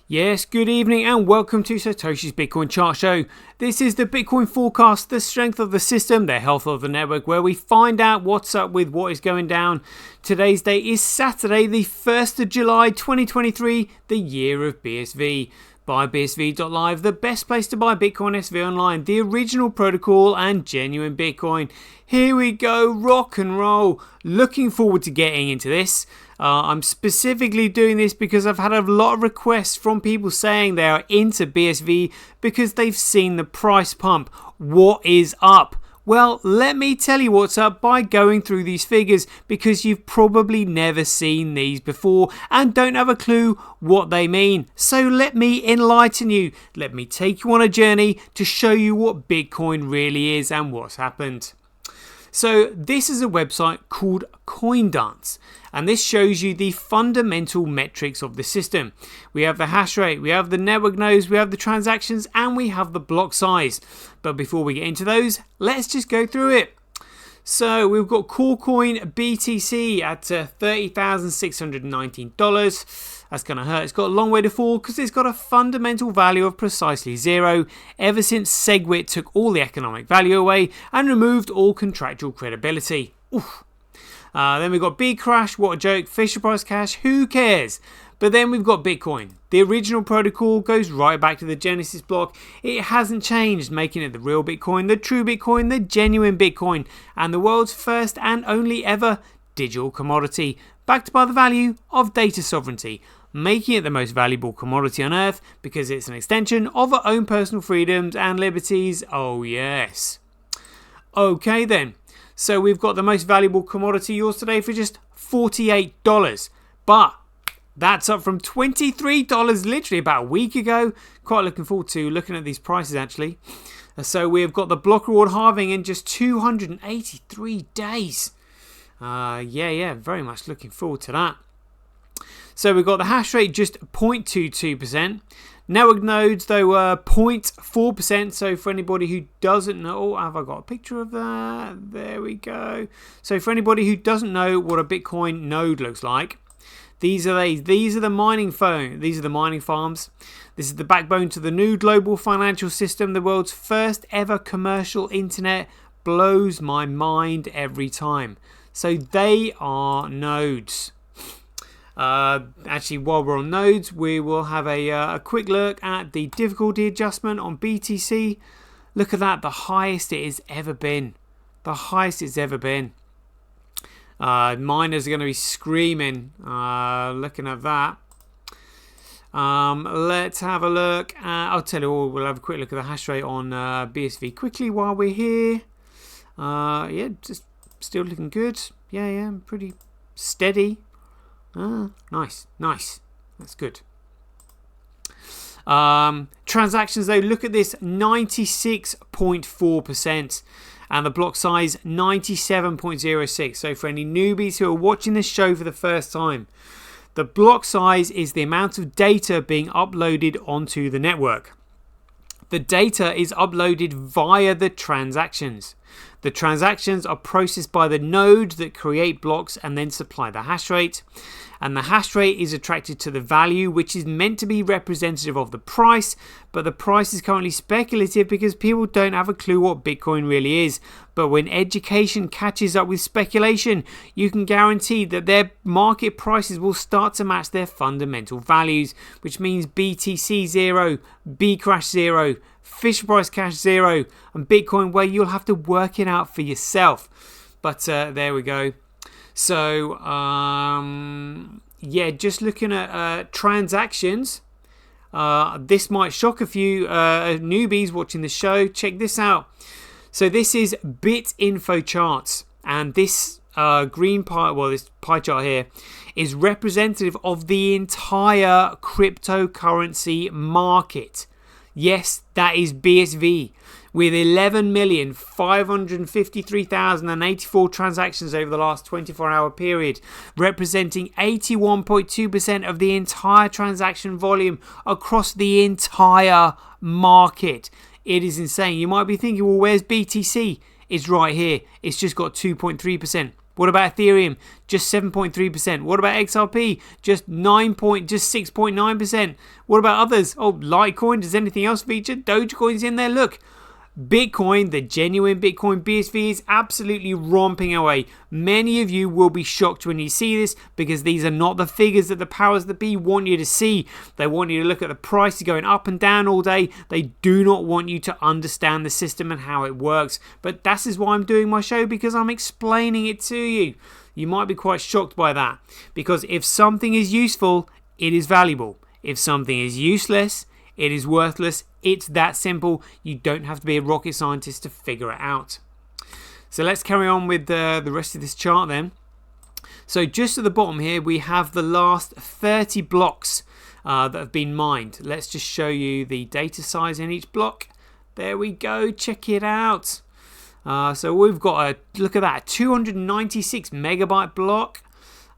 Yes, good evening and welcome to SirToshi's Bitcoin Chart Show. This is the Bitcoin forecast, the strength of the system, the health of the network, where we find out what's up with what is going down. Today's date is Saturday, the 1st of July 2023, the year of BSV. Buy BSV.live, the best place to buy Bitcoin SV online, the original protocol and genuine Bitcoin. Here we go, rock and roll. Looking forward to getting into this. I'm specifically doing this because I've had a lot of requests from people saying they are into BSV because they've seen the price pump. What is up? Well, let me tell you what's up by going through these figures because you've probably never seen these before and don't have a clue what they mean. So let me enlighten you. Let me take you on a journey to show you what Bitcoin really is and what's happened. So this is a website called CoinDance, and this shows you the fundamental metrics of the system. We have the hash rate, we have the network nodes, we have the transactions, and we have the block size. But before we get into those, let's just go through it. So we've got core coin BTC at $30,619. That's going to hurt. It's got a long way to fall because it's got a fundamental value of precisely zero ever since SegWit took all the economic value away and removed all contractual credibility. Oof. Then we've got Bcrash, what a joke, Fisher Price Cash, who cares? But then we've got Bitcoin. The original protocol goes right back to the Genesis block. It hasn't changed, making it the real Bitcoin, the true Bitcoin, the genuine Bitcoin, and the world's first and only ever digital commodity, backed by the value of data sovereignty, making it the most valuable commodity on earth because it's an extension of our own personal freedoms and liberties. Oh yes. Okay then. So we've got the most valuable commodity yours today for just $48. But that's up from $23 literally about a week ago. Quite looking forward to looking at these prices actually. So we've got the block reward halving in just 283 days. Yeah, very much looking forward to that. So we've got the hash rate just 0.22%. Network nodes though were 0.4%. So for anybody who doesn't know, oh, have I got a picture of that? There we go. So for anybody who doesn't know what a Bitcoin node looks like, these are the mining farms. This is the backbone to the new global financial system, the world's first ever commercial internet. Blows my mind every time. So they are nodes. Actually, while we're on nodes, we will have a quick look at the difficulty adjustment on BTC. Look at that, the highest it has ever been. The highest it's ever been. Miners are going to be screaming looking at that. Let's have a look. I'll tell you all, we'll have a quick look at the hash rate on BSV quickly while we're here. Yeah, just still looking good. Yeah, pretty steady. Nice. That's good. Transactions though, look at this, 96.4%. And the block size 97.06. So for any newbies who are watching this show for the first time, the block size is the amount of data being uploaded onto the network. The data is uploaded via the transactions. The transactions are processed by the nodes that create blocks and then supply the hash rate. And the hash rate is attracted to the value, which is meant to be representative of the price. But the price is currently speculative because people don't have a clue what Bitcoin really is. But when education catches up with speculation, you can guarantee that their market prices will start to match their fundamental values, which means BTC 0, Bcrash 0, Fisher Price Cash 0, and Bitcoin, where you'll have to work it out for yourself. But there we go. So, yeah, just looking at transactions. This might shock a few newbies watching the show. Check this out. So this is BitInfo charts, and this green pie, well, this pie chart here is representative of the entire cryptocurrency market. Yes, that is BSV, with 11,553,084 transactions over the last 24-hour period, representing 81.2% of the entire transaction volume across the entire market. It is insane. You might be thinking, well, where's BTC? It's right here. It's just got 2.3%. What about Ethereum? Just 7.3%. What about XRP? Just 6.9%. What about others? Oh, Litecoin. Does anything else feature? Dogecoin's in there. Look. Bitcoin, the genuine Bitcoin BSV, is absolutely romping away. Many of you will be shocked when you see this because these are not the figures that the powers that be want you to see. They want you to look at the price going up and down all day. They do not want you to understand the system and how it works. But that is why I'm doing my show, because I'm explaining it to you. You might be quite shocked by that, because if something is useful, it is valuable. If something is useless, it is worthless. It's that simple. You don't have to be a rocket scientist to figure it out. So let's carry on with the rest of this chart then. So just at the bottom here, we have the last 30 blocks that have been mined. Let's just show you the data size in each block. There we go. Check it out. So we've got a, look at that, 296 megabyte block.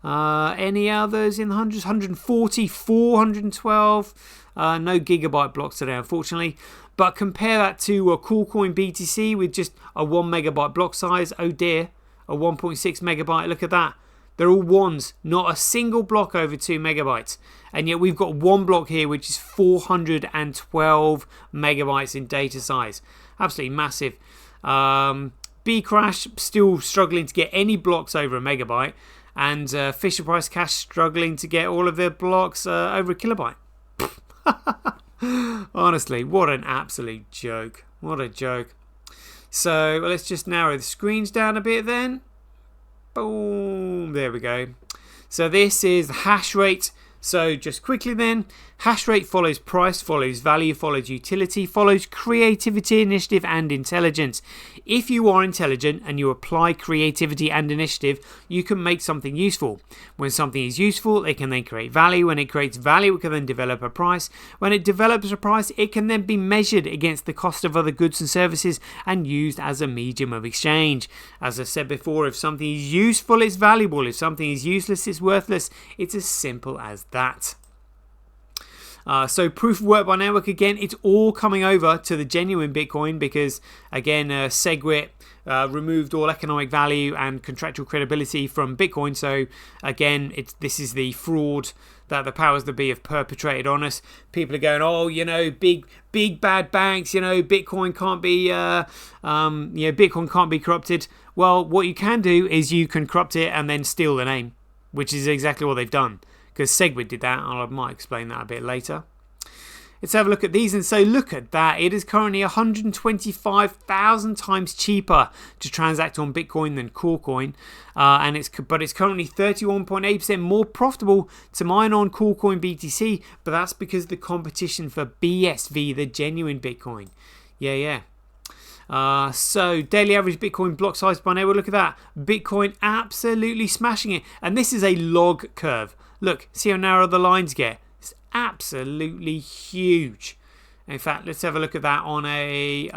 Any others in the hundreds? 140, 412. No gigabyte blocks today, unfortunately. But compare that to a Coolcoin BTC with just a 1 megabyte block size. Oh dear, a 1.6 megabyte. Look at that. They're all ones, not a single block over 2 megabytes. And yet we've got one block here which is 412 megabytes in data size. Absolutely massive. Bcrash still struggling to get any blocks over a megabyte. And Fisher Price Cash struggling to get all of their blocks over a kilobyte. Honestly, what an absolute joke. What a joke. So let's just narrow the screens down a bit then. Boom. There we go. So this is the hash rate. So just quickly then, hash rate follows price, follows value, follows utility, follows creativity, initiative and intelligence. If you are intelligent and you apply creativity and initiative, you can make something useful. When something is useful, it can then create value. When it creates value, it can then develop a price. When it develops a price, it can then be measured against the cost of other goods and services and used as a medium of exchange. As I've said before, if something is useful, it's valuable. If something is useless, it's worthless. It's as simple as that. So proof of work by network, again, it's all coming over to the genuine Bitcoin because, again, SegWit removed all economic value and contractual credibility from Bitcoin. So, again, this is the fraud that the powers that be have perpetrated on us. People are going, oh, you know, big bad banks, you know, Bitcoin can't be, Bitcoin can't be corrupted. Well, what you can do is you can corrupt it and then steal the name, which is exactly what they've done. Because SegWit did that, and I might explain that a bit later. Let's have a look at these and say, look at that. It is currently 125,000 times cheaper to transact on Bitcoin than Coolcoin. But it's currently 31.8% more profitable to mine on Coolcoin BTC. But that's because the competition for BSV, the genuine Bitcoin. Yeah. So daily average Bitcoin block size by network. Look at that. Bitcoin absolutely smashing it. And this is a log curve. Look, see how narrow the lines get? It's absolutely huge. In fact, let's have a look at that on a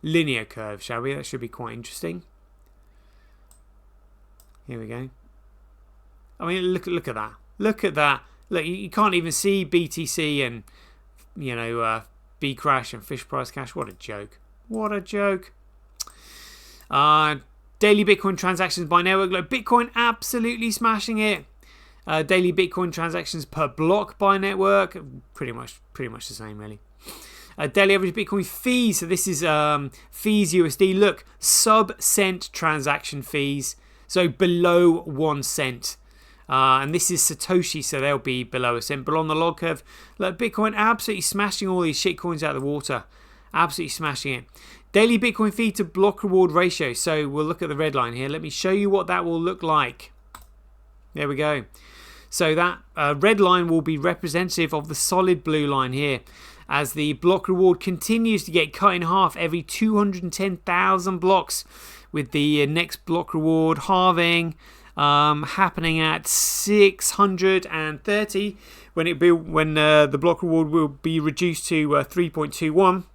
linear curve, shall we? That should be quite interesting. Here we go. I mean, look at that. Look at that. Look, you can't even see BTC and, you know, Bcrash and Fish Price Cash. What a joke. What a joke. Daily Bitcoin transactions by network. Look, Bitcoin absolutely smashing it. Daily Bitcoin transactions per block by network, pretty much the same really. Daily average Bitcoin fees, so this is fees USD. Look, sub-cent transaction fees, so below 1 cent. And this is SirToshi, so they'll be below a cent. But on the log curve, look, Bitcoin absolutely smashing all these shitcoins out of the water. Absolutely smashing it. Daily Bitcoin fee to block reward ratio. So we'll look at the red line here. Let me show you what that will look like. There we go. So that red line will be representative of the solid blue line here, as the block reward continues to get cut in half every 210,000 blocks, with the next block reward halving happening at 630 when the block reward will be reduced to 3.21.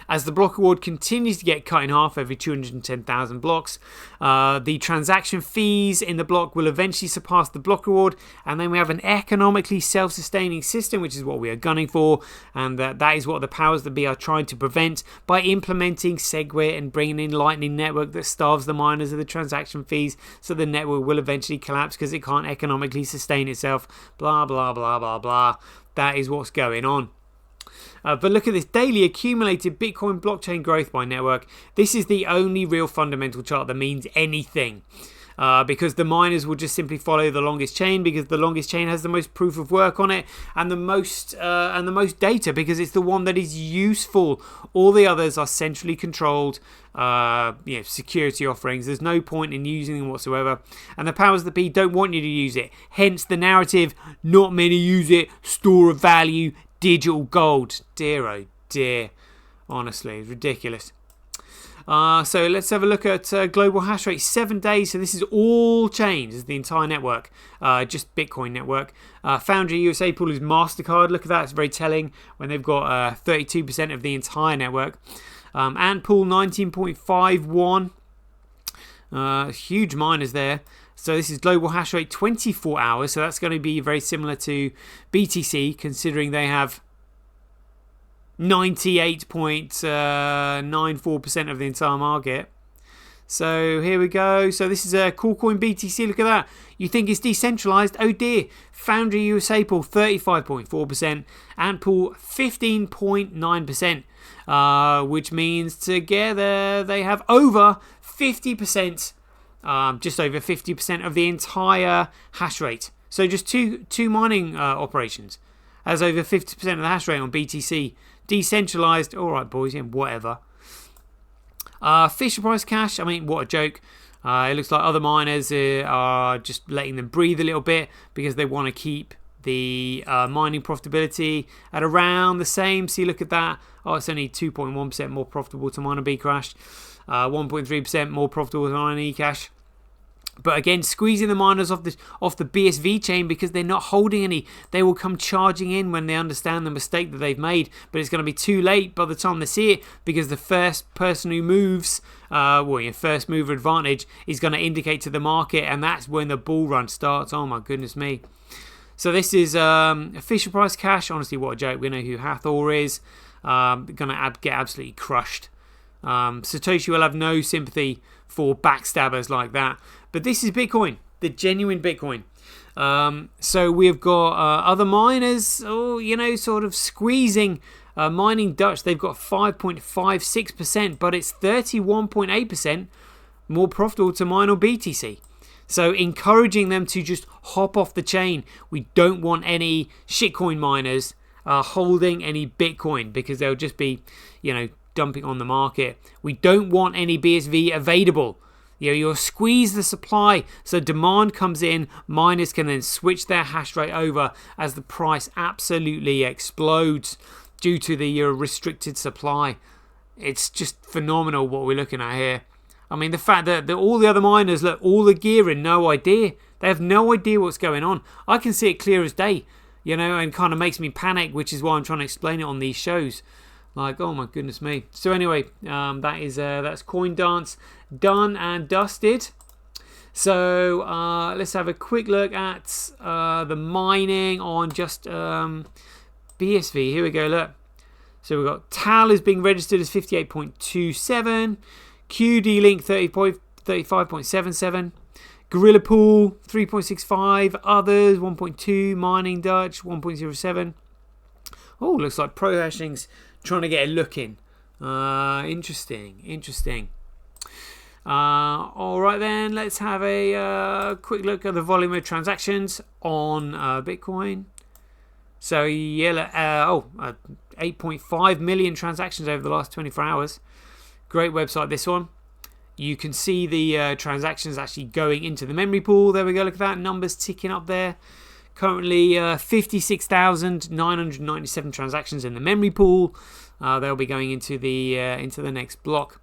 As the block reward continues to get cut in half every 210,000 blocks, the transaction fees in the block will eventually surpass the block reward, and then we have an economically self-sustaining system, which is what we are gunning for, and that is what the powers that be are trying to prevent by implementing SegWit and bringing in Lightning Network that starves the miners of the transaction fees, so the network will eventually collapse because it can't economically sustain itself. Blah, blah, blah, blah, blah. That is what's going on. But look at this daily accumulated Bitcoin blockchain growth by network. This is the only real fundamental chart that means anything. Because the miners will just simply follow the longest chain, because the longest chain has the most proof of work on it and the most data, because it's the one that is useful. All the others are centrally controlled security offerings. There's no point in using them whatsoever, and the powers that be don't want you to use it. Hence the narrative: not many use it, store of value, digital gold. Dear oh dear, honestly, it's ridiculous. So let's have a look at global hash rate, 7 days. So this is all chains, this is the entire network, just Bitcoin network. Foundry USA pool is MasterCard. Look at that, it's very telling when they've got 32% of the entire network. Ant pool 19.51. Huge miners there. So this is global hash rate 24 hours. So that's going to be very similar to BTC, considering they have 98.94% of the entire market. So here we go. So this is a cool coin BTC. Look at that. You think it's decentralized? Oh dear. Foundry USA pool 35.4%. Ant pool 15.9%. Which means together they have over 50%. Just over 50% of the entire hash rate. So just two mining operations has over 50% of the hash rate on BTC. Decentralized, all right, boys, yeah, whatever. Fisher Price Cash, I mean, what a joke. It looks like other miners are just letting them breathe a little bit because they want to keep the mining profitability at around the same. See, look at that. Oh, it's only 2.1% more profitable to mine on Bcash, 1.3% more profitable to mine on eCash. But again, squeezing the miners off the BSV chain because they're not holding any. They will come charging in when they understand the mistake that they've made. But it's going to be too late by the time they see it, because the first person who moves, your first mover advantage, is going to indicate to the market, and that's when the bull run starts. Oh my goodness me. So this is Fisher Price Cash. Honestly, what a joke. We know who Hathor is. Going to get absolutely crushed. SirToshi will have no sympathy for backstabbers like that. But this is Bitcoin, the genuine Bitcoin. So we've got other miners, sort of squeezing. Mining Dutch, they've got 5.56%, but it's 31.8% more profitable to mine on BTC. So encouraging them to just hop off the chain. We don't want any shitcoin miners holding any Bitcoin, because they'll just be, dumping on the market. We don't want any BSV available. You'll squeeze the supply, so demand comes in, miners can then switch their hash rate over as the price absolutely explodes due to the restricted supply. It's just phenomenal what we're looking at here. I mean, the fact that all the other miners, look, all the gear in, no idea. They have no idea what's going on. I can see it clear as day, and kind of makes me panic, which is why I'm trying to explain it on these shows. Like, oh my goodness me. So anyway, that's Coin Dance done and dusted. So let's have a quick look at the mining on just BSV. Here we go, look. So we've got TAL is being registered as 58.27. QD Link 35.77. Gorilla Pool 3.65. Others 1.2. Mining Dutch 1.07. Oh, looks like Pro Hashing's trying to get a look in. Interesting. All right then, let's have a quick look at the volume of transactions on Bitcoin. So 8.5 million transactions over the last 24 hours. Great website, this one. You can see the transactions actually going into the memory pool. There we go, look at that, numbers ticking up there. Currently 56,997 transactions in the memory pool. They'll be going into the next block.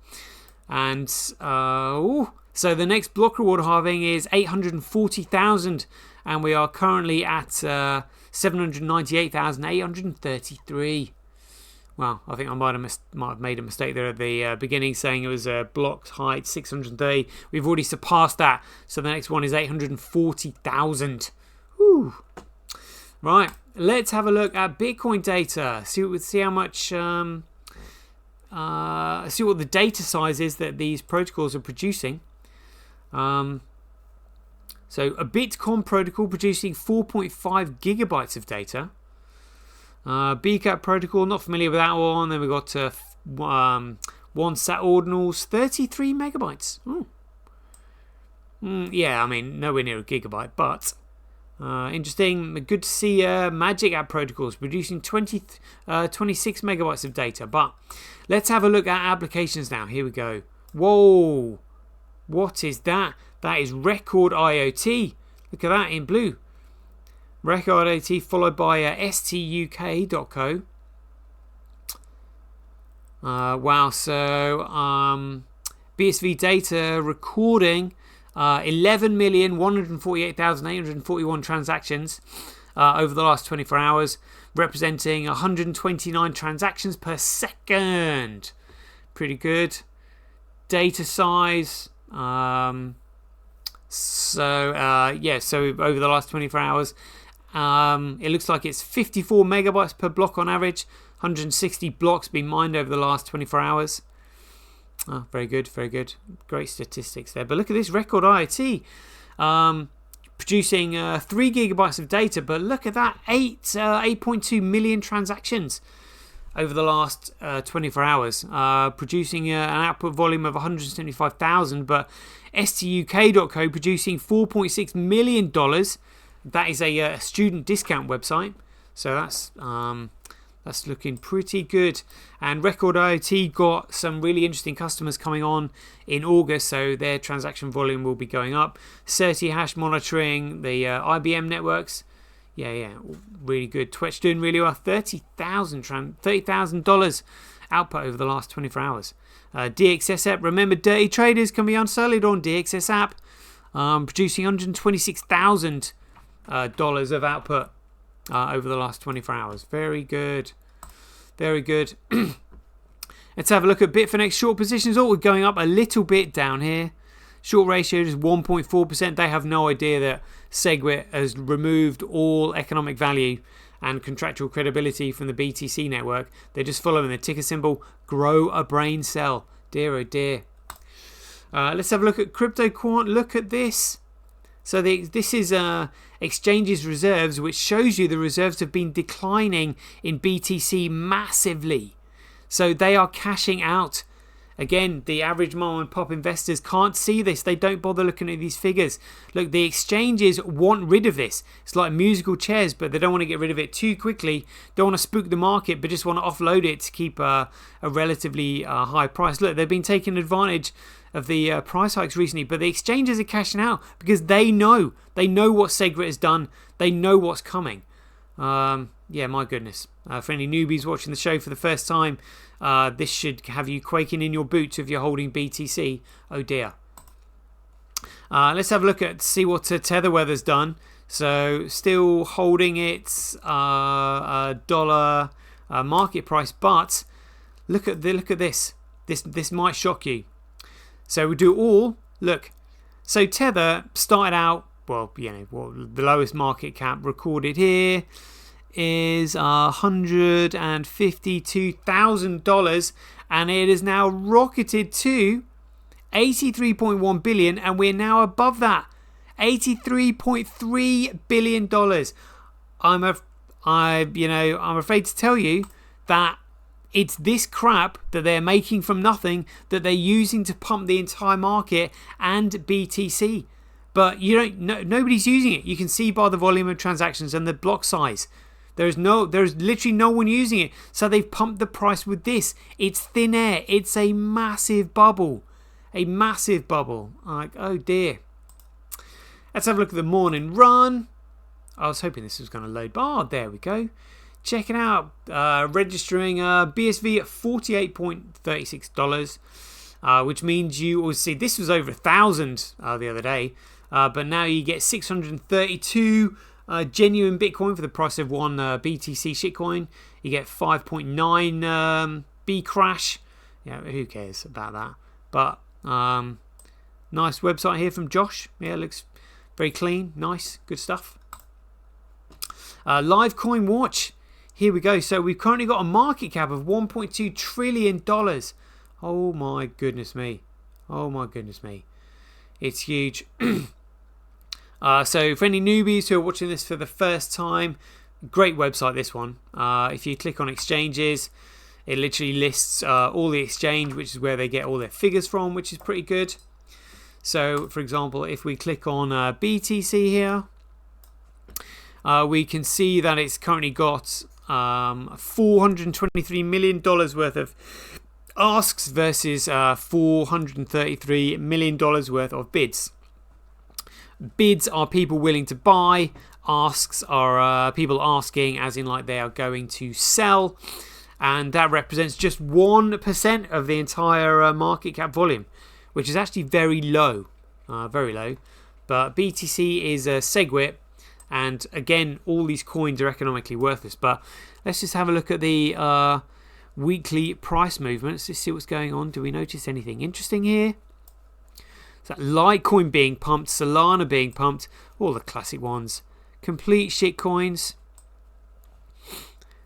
And so the next block reward halving is 840,000, and we are currently at 798,833. Well, I think I might have made a mistake there at the beginning, saying it was a block height 630. We've already surpassed that, so the next one is 840,000. Whew. Right, let's have a look at Bitcoin data. See how much. See what the data size is that these protocols are producing. So a Bitcoin protocol producing 4.5 gigabytes of data. BCAP protocol, not familiar with that one. Then we've got one sat ordinals, 33 megabytes. Yeah, I mean, nowhere near a gigabyte, but interesting. Good to see Magic App protocols producing 26 megabytes of data. But let's have a look at applications now. Here we go. Whoa, what is that? That is Record IoT. Look at that in blue. Record IoT followed by stuk.co. Wow, so BSV data recording 11,148,841 transactions over the last 24 hours, representing 129 transactions per second. Pretty good. Data size. So over the last 24 hours, it looks like it's 54 megabytes per block on average. 160 blocks being mined over the last 24 hours. Oh, very good, very good. Great statistics there. But look at this Record IoT producing 3 gigabytes of data. But look at that, 8.2 million transactions over the last 24 hours, producing an output volume of 175,000. But STUK.co producing $4.6 million. That is a student discount website. So that's looking pretty good. And Record IoT got some really interesting customers coming on in August, so their transaction volume will be going up. SirToshi monitoring the IBM networks. Yeah, really good. Twitch doing really well. $30,000 output over the last 24 hours. DXS app. Remember, dirty traders can be unsullied on DXS app. Producing $126,000 of output over the last 24 hours. Very good. Very good. Let's have a look at Bitfinex short positions. Oh, we're going up a little bit down here. Short ratio is 1.4%. They have no idea that SegWit has removed all economic value and contractual credibility from the BTC network. They're just following the ticker symbol. Grow a brain cell. Dear oh dear. Let's have a look at Crypto Quant. Look at this. So this is exchanges reserves, which shows you the reserves have been declining in BTC massively. So they are cashing out. Again, the average mom and pop investors can't see this. They don't bother looking at these figures. Look, the exchanges want rid of this. It's like musical chairs, but they don't want to get rid of it too quickly. Don't want to spook the market, but just want to offload it to keep a relatively high price. Look, they've been taking advantage of the price hikes recently, but the exchanges are cashing out because they know what SegWit has done. They know what's coming. Yeah, my goodness. For any newbies watching the show for the first time, this should have you quaking in your boots if you're holding BTC. Oh dear. Let's have a look at see what Tetherweather's done. So still holding its dollar market price, but look at this. This might shock you. So we do all look. So Tether started out the lowest market cap recorded here is $152,000, and it is now rocketed to $83.1 billion, and we're now above that, $83.3 billion. I'm afraid to tell you that it's this crap that they're making from nothing that they're using to pump the entire market and BTC. But nobody's using it. You can see by the volume of transactions and the block size. There's literally no one using it. So they've pumped the price with this. It's thin air. It's a massive bubble. A massive bubble. Like, oh dear. Let's have a look at the morning run. I was hoping this was going to load. But there we go. Check it out. Registering BSV at $48.36. Which means you will see this was over 1,000 the other day. But now you get 632 genuine Bitcoin for the price of one BTC shitcoin. You get 5.9 B crash. Yeah, who cares about that? But nice website here from Josh. Yeah, looks very clean, nice, good stuff. Live Coin Watch. Here we go. So we've currently got a market cap of $1.2 trillion. Oh my goodness me. Oh my goodness me. It's huge. So for any newbies who are watching this for the first time, great website this one. If you click on exchanges, it literally lists all the exchange, which is where they get all their figures from, which is pretty good. So for example, if we click on BTC here, we can see that it's currently got $423 million worth of asks versus $433 million worth of bids. Bids are people willing to buy. Asks are people asking, as in like they are going to sell. And that represents just 1% of the entire market cap volume, which is actually very low. Very low. But BTC is a SegWit. And again, all these coins are economically worthless. But let's just have a look at the weekly price movements. Let's see what's going on. Do we notice anything interesting here? So Litecoin being pumped, Solana being pumped, all the classic ones. Complete shit coins.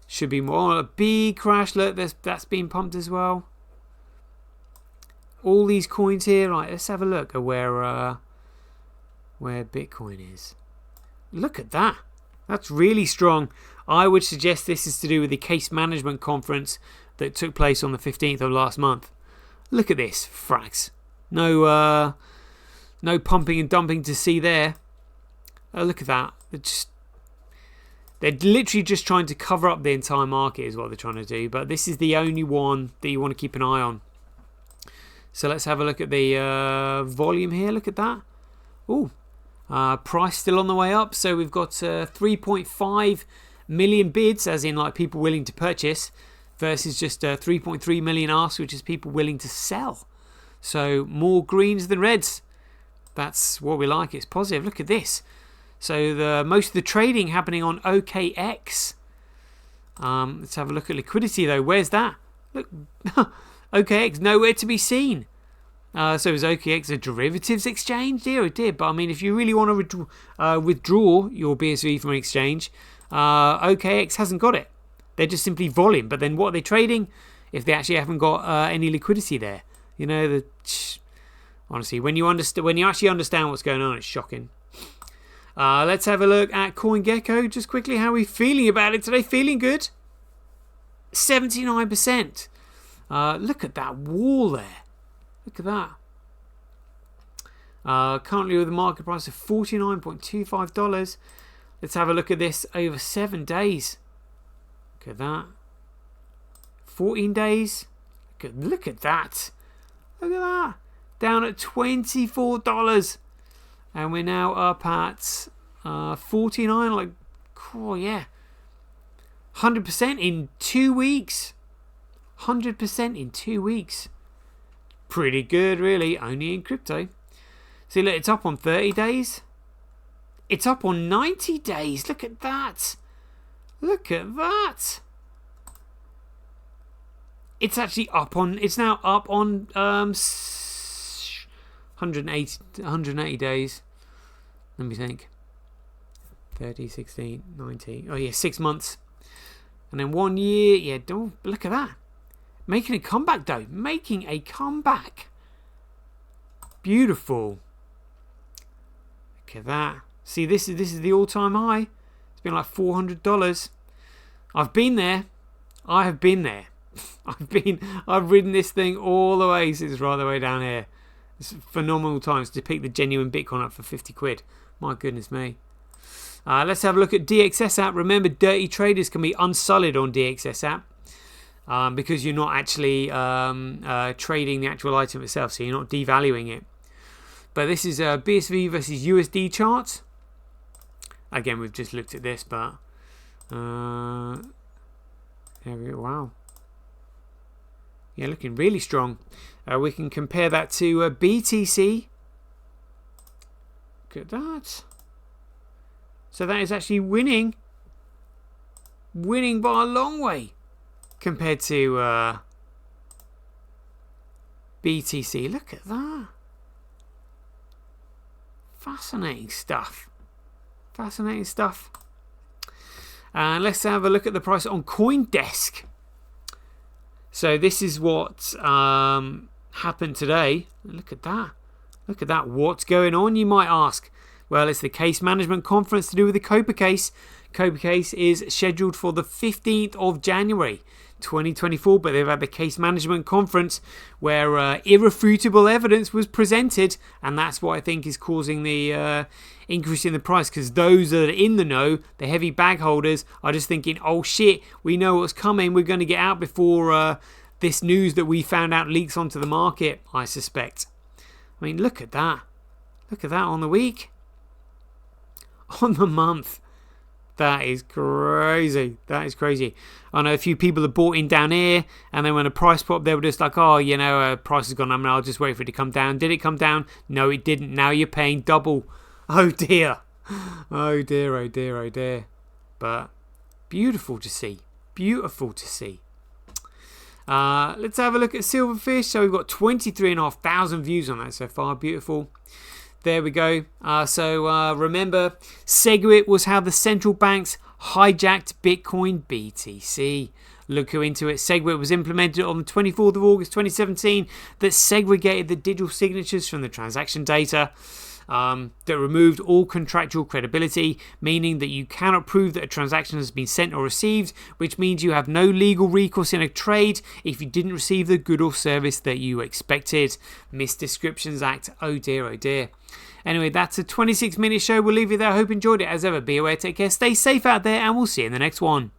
Should be more. A big crash. Look, that's being pumped as well. All these coins here. Right, let's have a look at where Bitcoin is. Look at that. That's really strong. I would suggest this is to do with the case management conference that took place on the 15th of last month. Look at this, frags. No pumping and dumping to see there. Look at that. They're literally just trying to cover up the entire market is what they're trying to do. But this is the only one that you want to keep an eye on. So let's have a look at the volume here. Look at that. Ooh. Price still on the way up. So we've got 3.5 million bids, as in like people willing to purchase, versus just 3.3 million asks, which is people willing to sell. So more greens than reds. That's what we like. It's positive. Look at this. So most of the trading happening on OKX. Let's have a look at liquidity though. Where's that? Look, OKX nowhere to be seen. So is OKX a derivatives exchange? Dear, it did. But I mean, if you really want to withdraw your BSV from an exchange, OKX hasn't got it. They're just simply volume. But then what are they trading if they actually haven't got any liquidity there? You know, honestly, when you actually understand what's going on, it's shocking. Let's have a look at CoinGecko just quickly. How are we feeling about it today? Feeling good? 79%. Look at that wall there. Look at that. Currently with a market price of $49.25. Let's have a look at this over 7 days. Look at that. 14 days. Look at that. Look at that. Down at $24. And we're now up at 49. Like, oh yeah. 100% in 2 weeks. 100% in 2 weeks. Pretty good, really. Only in crypto. See, look, it's up on 30 days. It's up on 90 days. Look at that. Look at that. It's actually up on. It's now up on 180 days. Let me think. 30, 16, 90. Oh yeah, 6 months. And then 1 year. Yeah, don't look at that. Making a comeback though. Making a comeback. Beautiful. Look at that. See, this is the all-time high. It's been like $400. I've been there. I have been there. I've ridden this thing all the way since right the way down here. It's phenomenal times to pick the genuine Bitcoin up for 50 quid. My goodness me. Let's have a look at DXS app. Remember, dirty traders can be unsullied on DXS app because you're not actually trading the actual item itself, so you're not devaluing it. But this is a BSV versus USD chart. Again, we've just looked at this, but there we go. Wow. Yeah, looking really strong. We can compare that to BTC. Look at that. So that is actually winning by a long way compared to BTC. Look at that. Fascinating stuff. Fascinating stuff. And let's have a look at the price on CoinDesk. So this is what happened today. Look at that. Look at that. What's going on, you might ask? Well, it's the case management conference to do with the Copa case. Copa case is scheduled for the 15th of January 2024, but they've had the case management conference where irrefutable evidence was presented, and that's what I think is causing the increase in the price, because those that are in the know, the heavy bag holders, are just thinking, oh shit, we know what's coming, we're going to get out before this news that we found out leaks onto the market, I suspect. I mean, look at that. Look at that on the week. On the month. That is crazy. That is crazy. I know a few people have bought in down here, and then when the price popped, they were just like, oh, you know, price has gone up, and I'll just wait for it to come down. Did it come down? No, it didn't. Now you're paying double. Oh, dear. Oh, dear, oh, dear, oh, dear. But beautiful to see. Beautiful to see. Let's have a look at Silverfish. So we've got 23,500 views on that so far. Beautiful. There we go. So remember, SegWit was how the central banks hijacked Bitcoin BTC. Look into it. SegWit was implemented on the 24th of August 2017 that segregated the digital signatures from the transaction data. That removed all contractual credibility, meaning that you cannot prove that a transaction has been sent or received, which means you have no legal recourse in a trade if you didn't receive the good or service that you expected. Misdescriptions Act. Oh dear, oh dear. Anyway, that's a 26-minute show. We'll leave you there. I hope you enjoyed it. As ever, be aware, take care, stay safe out there, and we'll see you in the next one.